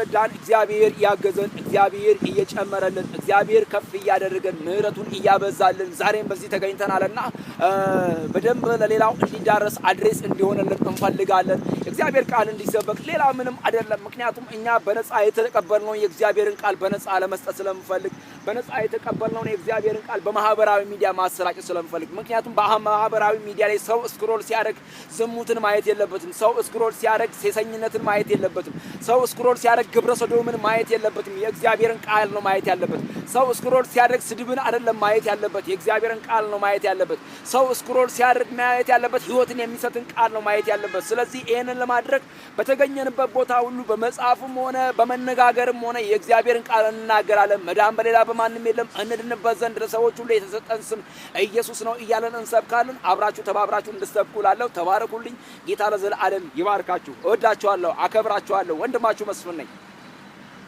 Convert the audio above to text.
እየረዳን እግዚአብሔር ያገዘን እግዚአብሔር እየጨመረልን እግዚአብሔር ከፍ ያደረገን ምህረቱን ያበዛልን ዛሬም በዚህ ተገኝተናልና በደንብ ለሌላው እንዲዳረስ አድሬስ እንዲሆነልን እንፈልጋለን እግዚአብሔር ቃል እንዲሰበክ ሌላ ምንም አይደለም ምክንያቱም እኛ በነፃ የተቀበልነው የእግዚአብሔርን ቃል በነፃ ለመስጠት ስለምፈልግ በነፃ የተቀበልነው የእግዚአብሔርን ቃል በማህበራዊ ሚዲያ ማሰራጨት ስለምፈልግ ምክንያቱም በማህበራዊ ሚዲያ ላይ ሰው ስክሮል ሲያደርግ ዝሙትን ማየት የለበትም ሰው ስክሮል ሲያደርግ ሴሰኝነትን ማየት የለበትም ሰው ስክሮል ሲያደርግ ግብረ ሰዶምን ማየት የለበትም የእግዚአብሔርን ቃል ነው ማየት ያለበት ሰው ስክሮል ሲያደርግ ስድብን አይደለም ማየት ያለበት የእግዚአብሔርን ቃል ነው ማየት ያለበት ሰው ስክሮል ሲያደርግ ማየት ያለበት ህይወትን የሚሰጥን ቃል ነው ማየት ያለበት ስለዚህ ይሄንን ለማድረግ በተገኘንበት ቦታ ሁሉ በመጻፍም ሆነ በመነጋገርም ሆነ የእግዚአብሔርን ቃል እንናገራለን መዳን በሌላ በማንም የለም እንድንበት ዘንድ ለሰዎች ሁሉ የተሰጠን ስም ኢየሱስ ነው እያለን እንሰብካለን አብራችሁ ተባብራችሁ እንድትሰብኩላለው ተባረኩልኝ ጌታ ለዘላለም ይባርካችሁ እወዳችኋለሁ አከብራችኋለሁ ወንድማችሁ መስፍን ነኝ